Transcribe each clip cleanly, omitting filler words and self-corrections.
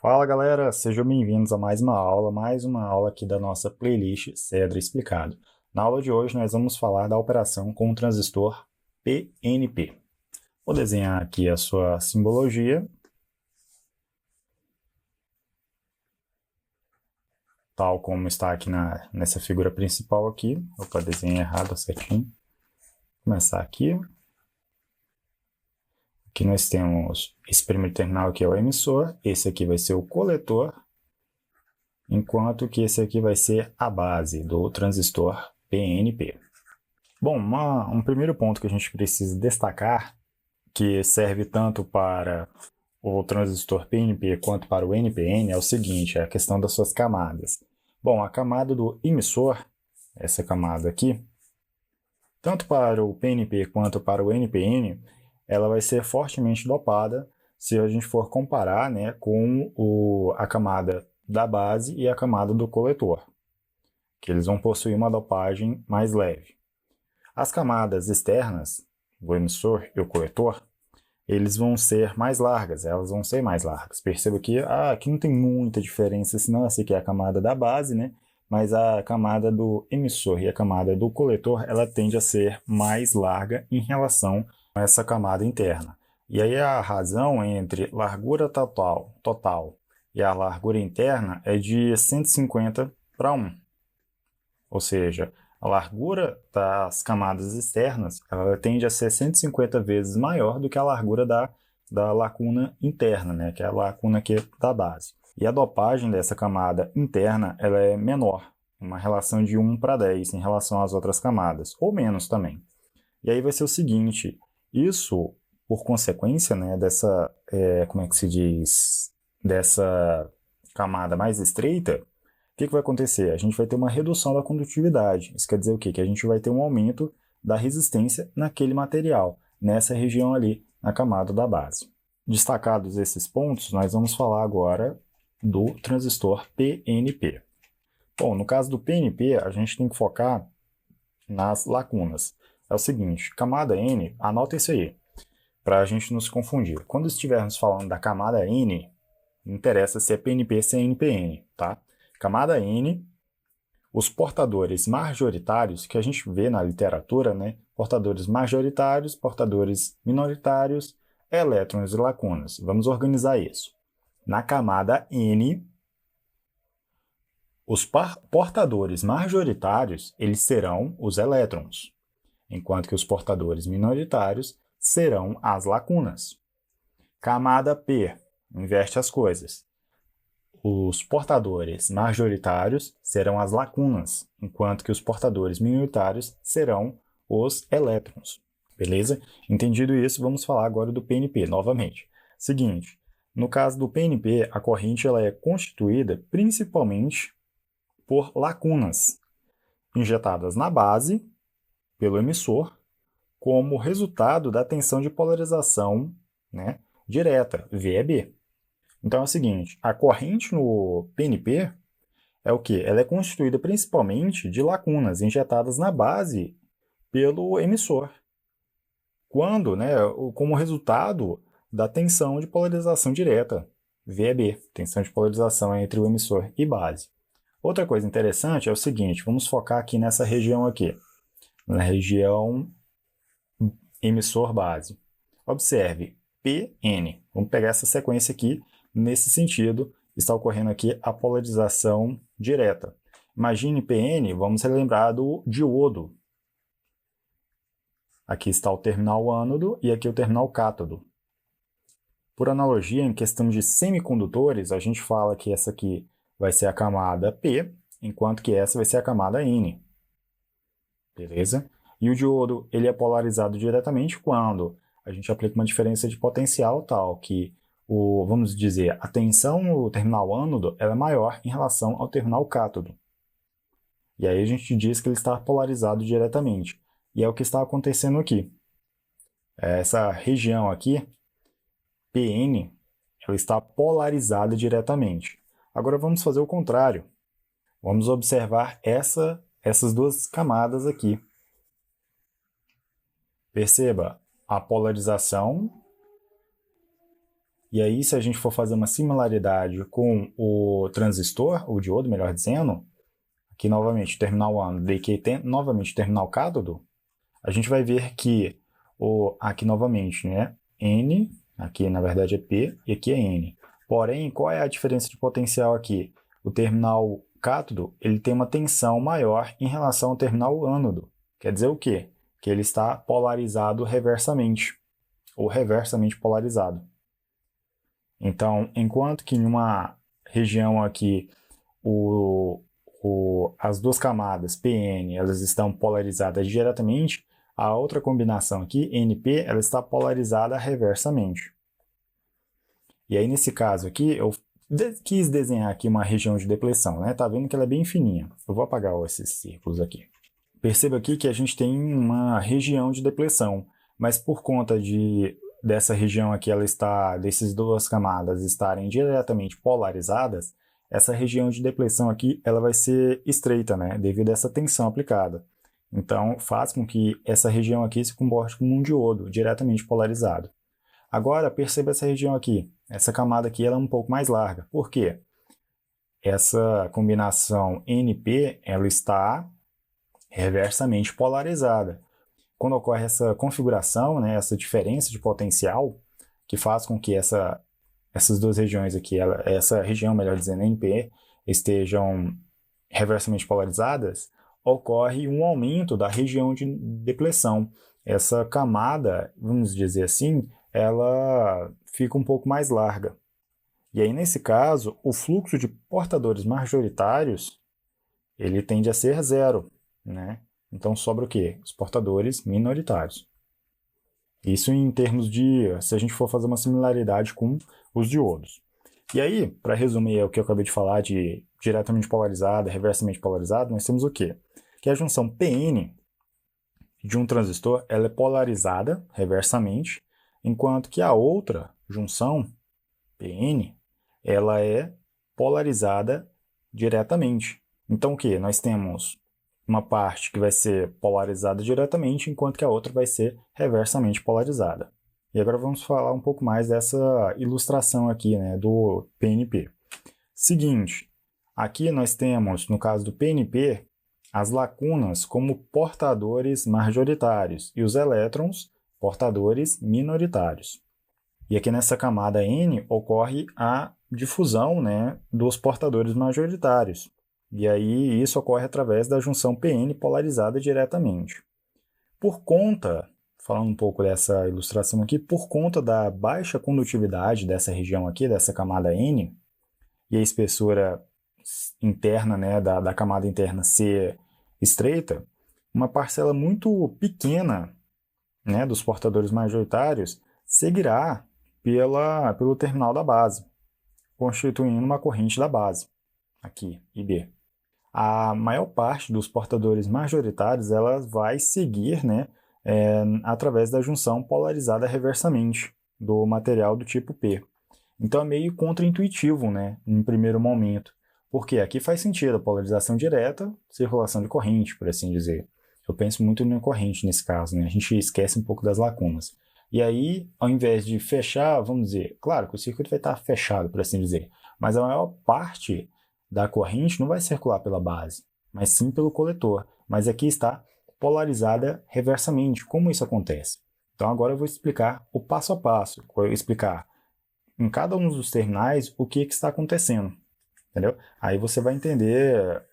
Fala galera, sejam bem-vindos a mais uma aula aqui da nossa playlist Cedro Explicado. Na aula de hoje nós vamos falar da operação com o transistor PNP. Vou desenhar aqui a sua simbologia, tal como está aqui nessa figura principal aqui. Opa, desenhei errado, certinho. Vou começar aqui. Aqui nós temos esse primeiro terminal que é o emissor, esse aqui vai ser o coletor, enquanto que esse aqui vai ser a base do transistor PNP. Bom, um primeiro ponto que a gente precisa destacar, que serve tanto para o transistor PNP quanto para o NPN, é o seguinte, é a questão das suas camadas. Bom, a camada do emissor, essa camada aqui, tanto para o PNP quanto para o NPN, ela vai ser fortemente dopada se a gente for comparar, né, com a camada da base e a camada do coletor, que eles vão possuir uma dopagem mais leve. As camadas externas, o emissor e o coletor, eles vão ser mais largas, elas vão ser mais largas. Perceba que aqui não tem muita diferença, senão essa aqui é a camada da base, né? Mas a camada do emissor e a camada do coletor, ela tende a ser mais larga em relação a essa camada interna. E aí a razão entre largura total e a largura interna é de 150 para 1. Ou seja, a largura das camadas externas ela tende a ser 150 vezes maior do que a largura da lacuna interna, né, que é a lacuna aqui da base. E a dopagem dessa camada interna ela é menor, uma relação de 1 para 10 em relação às outras camadas, ou menos também. E aí vai ser o seguinte, isso por consequência, né, dessa, como é que se diz, dessa camada mais estreita, o que vai acontecer? A gente vai ter uma redução da condutividade. Isso quer dizer o quê? Que a gente vai ter um aumento da resistência naquele material, nessa região ali, na camada da base. Destacados esses pontos, nós vamos falar agora do transistor PNP. Bom, no caso do PNP, a gente tem que focar nas lacunas. É o seguinte, camada N, anota isso aí, para a gente não se confundir. Quando estivermos falando da camada N, não interessa se é PNP ou se é NPN, tá? Camada N, os portadores majoritários, que a gente vê na literatura, né? Portadores majoritários, portadores minoritários, elétrons e lacunas. Vamos organizar isso. Na camada N, os portadores majoritários, eles serão os elétrons, enquanto que os portadores minoritários serão as lacunas. Camada P, inverte as coisas. Os portadores majoritários serão as lacunas, enquanto que os portadores minoritários serão os elétrons. Beleza? Entendido isso, vamos falar agora do PNP novamente. Seguinte, no caso do PNP, a corrente ela é constituída principalmente por lacunas injetadas na base pelo emissor como resultado da tensão de polarização, né, direta, VEB. Então é o seguinte, a corrente no PNP é o quê? Ela é constituída principalmente de lacunas injetadas na base pelo emissor, quando, né, como resultado da tensão de polarização direta, VEB, tensão de polarização entre o emissor e base. Outra coisa interessante é o seguinte, vamos focar aqui nessa região aqui, na região emissor-base. Observe, PN, vamos pegar essa sequência aqui. Nesse sentido, está ocorrendo aqui a polarização direta. Imagine PN, vamos relembrar do diodo. Aqui está o terminal ânodo e aqui o terminal cátodo. Por analogia, em questão de semicondutores, a gente fala que essa aqui vai ser a camada P, enquanto que essa vai ser a camada N. Beleza? E o diodo ele é polarizado diretamente quando a gente aplica uma diferença de potencial tal que vamos dizer, a tensão no terminal ânodo ela é maior em relação ao terminal cátodo. E aí a gente diz que ele está polarizado diretamente. E é o que está acontecendo aqui. Essa região aqui, PN, ela está polarizada diretamente. Agora vamos fazer o contrário. Vamos observar essas duas camadas aqui. Perceba a polarização E aí, se a gente for fazer uma similaridade com o transistor, o diodo, melhor dizendo, aqui novamente terminal ânodo e aqui novamente terminal cátodo, a gente vai ver que aqui novamente, né, N, aqui na verdade é P e aqui é N. Porém, qual é a diferença de potencial aqui? O terminal cátodo ele tem uma tensão maior em relação ao terminal ânodo. Quer dizer o quê? Que ele está polarizado reversamente, ou reversamente polarizado. Então, enquanto que em uma região aqui as duas camadas PN elas estão polarizadas diretamente, a outra combinação aqui, NP, ela está polarizada reversamente. E aí, nesse caso aqui, eu quis desenhar aqui uma região de depleção, né? Tá vendo que ela é bem fininha. Eu vou apagar esses círculos aqui. Perceba aqui que a gente tem uma região de depleção, mas por conta dessa região aqui, dessas duas camadas estarem diretamente polarizadas, essa região de depleção aqui, ela vai ser estreita, né? Devido a essa tensão aplicada. Então, faz com que essa região aqui se comporte como um diodo diretamente polarizado. Agora, perceba essa região aqui. Essa camada aqui ela é um pouco mais larga. Por quê? Essa combinação NP ela está reversamente polarizada. Quando ocorre essa configuração, né, essa diferença de potencial, que faz com que essas duas regiões aqui, essa região, melhor dizendo, NP, estejam reversamente polarizadas, ocorre um aumento da região de depleção. Essa camada, vamos dizer assim, ela fica um pouco mais larga. E aí, nesse caso, o fluxo de portadores majoritários, ele tende a ser zero, né? Então, sobra o quê? Os portadores minoritários. Isso em termos se a gente for fazer uma similaridade com os diodos. E aí, para resumir o que eu acabei de falar de diretamente polarizado, reversamente polarizado, nós temos o quê? Que a junção PN de um transistor ela é polarizada reversamente, enquanto que a outra junção, PN, ela é polarizada diretamente. Então o que? Nós temos uma parte que vai ser polarizada diretamente, enquanto que a outra vai ser reversamente polarizada. E agora vamos falar um pouco mais dessa ilustração aqui, né, do PNP. Seguinte, aqui nós temos, no caso do PNP, as lacunas como portadores majoritários e os elétrons portadores minoritários. E aqui nessa camada N ocorre a difusão, né, dos portadores majoritários. E aí isso ocorre através da junção PN polarizada diretamente. Por conta, falando um pouco dessa ilustração aqui, por conta da baixa condutividade dessa região aqui, dessa camada N, e a espessura interna, né, da camada interna ser estreita, uma parcela muito pequena, né, dos portadores majoritários seguirá pelo terminal da base, constituindo uma corrente da base, aqui, IB. A maior parte dos portadores majoritários ela vai seguir, né, através da junção polarizada reversamente do material do tipo P. Então é meio contraintuitivo, né, em primeiro momento, porque aqui faz sentido a polarização direta, circulação de corrente, por assim dizer. Eu penso muito na corrente nesse caso, né? A gente esquece um pouco das lacunas. E aí, ao invés de fechar, vamos dizer, claro que o circuito vai estar fechado, por assim dizer, mas a maior parte da corrente não vai circular pela base, mas sim pelo coletor. Mas aqui está polarizada reversamente. Como isso acontece? Então agora eu vou explicar o passo a passo. Eu vou explicar em cada um dos terminais o que está acontecendo. Entendeu? Aí você vai entender,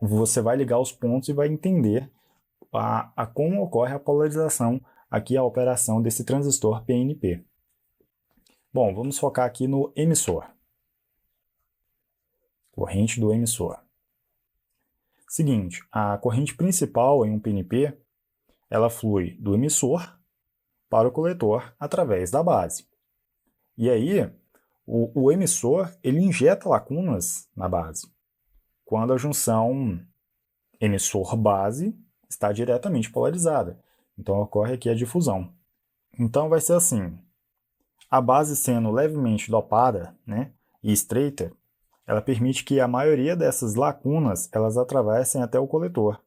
você vai ligar os pontos e vai entender a como ocorre a polarização, aqui a operação desse transistor PNP. Bom, vamos focar aqui no emissor. Corrente do emissor. Seguinte, a corrente principal em um PNP, ela flui do emissor para o coletor através da base. E aí, o emissor ele injeta lacunas na base, quando a junção emissor-base está diretamente polarizada. Então ocorre aqui a difusão. Então vai ser assim, a base sendo levemente dopada, né, e estreita, ela permite que a maioria dessas lacunas elas atravessem até o coletor.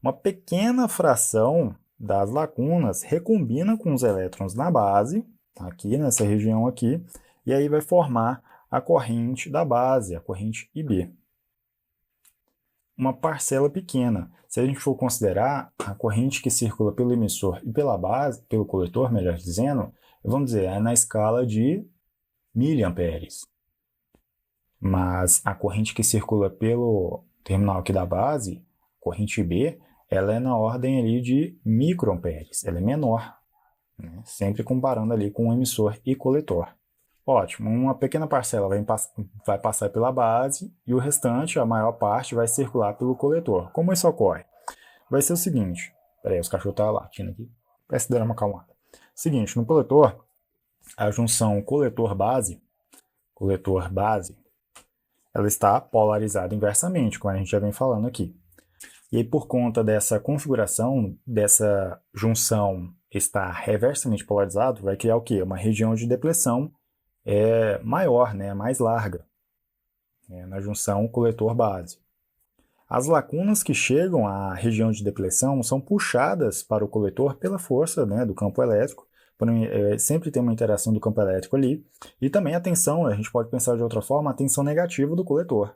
Uma pequena fração das lacunas recombina com os elétrons na base aqui nessa região aqui, e aí vai formar a corrente da base, a corrente IB. Uma parcela pequena. Se a gente for considerar a corrente que circula pelo emissor e pela base, pelo coletor, melhor dizendo, vamos dizer, é na escala de miliamperes. Mas a corrente que circula pelo terminal aqui da base, corrente IB, ela é na ordem ali de microamperes, ela é menor, né? Sempre comparando ali com o emissor e coletor. Ótimo, uma pequena parcela vai passar pela base e o restante, a maior parte, vai circular pelo coletor. Como isso ocorre? Vai ser o seguinte, peraí, os cachorros estão latindo aqui, parece dar uma acalmada. Seguinte, no coletor, a junção coletor-base, ela está polarizada inversamente, como a gente já vem falando aqui. E aí, por conta dessa configuração, dessa junção estar reversamente polarizado, vai criar o quê? Uma região de depressão maior, né? Mais larga, na junção coletor-base. As lacunas que chegam à região de depressão são puxadas para o coletor pela força, né, do campo elétrico. Sempre tem uma interação do campo elétrico ali. E também a tensão, a gente pode pensar de outra forma, a tensão negativa do coletor.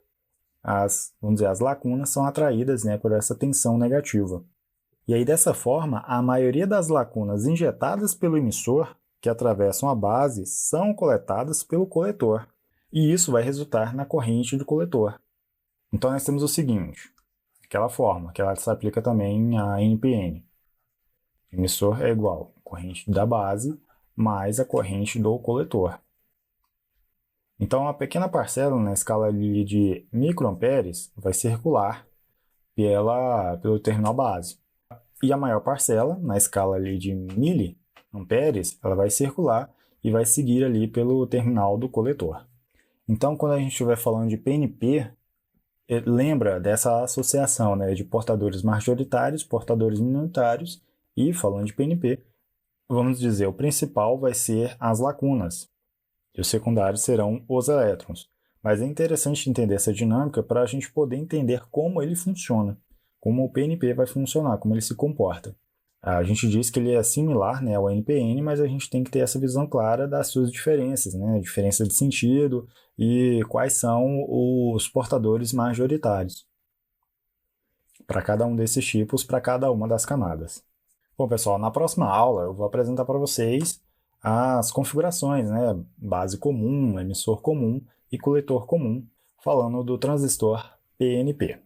Vamos dizer, as lacunas são atraídas, né, por essa tensão negativa. E aí, dessa forma, a maioria das lacunas injetadas pelo emissor, que atravessam a base, são coletadas pelo coletor. E isso vai resultar na corrente do coletor. Então, nós temos o seguinte, aquela forma, que ela se aplica também a NPN. Emissor é igual a corrente da base mais a corrente do coletor. Então, uma pequena parcela na escala de microamperes vai circular pelo terminal base. E a maior parcela, na escala ali de miliamperes, ela vai circular e vai seguir ali pelo terminal do coletor. Então, quando a gente estiver falando de PNP, lembra dessa associação, né, de portadores majoritários, portadores minoritários, e falando de PNP, vamos dizer, o principal vai ser as lacunas, e os secundários serão os elétrons. Mas é interessante entender essa dinâmica para a gente poder entender como ele funciona, como o PNP vai funcionar, como ele se comporta. A gente diz que ele é similar, né, ao NPN, mas a gente tem que ter essa visão clara das suas diferenças, né, diferença de sentido e quais são os portadores majoritários para cada um desses tipos, para cada uma das camadas. Bom, pessoal, na próxima aula eu vou apresentar para vocês as configurações, né, base comum, emissor comum e coletor comum, falando do transistor PNP.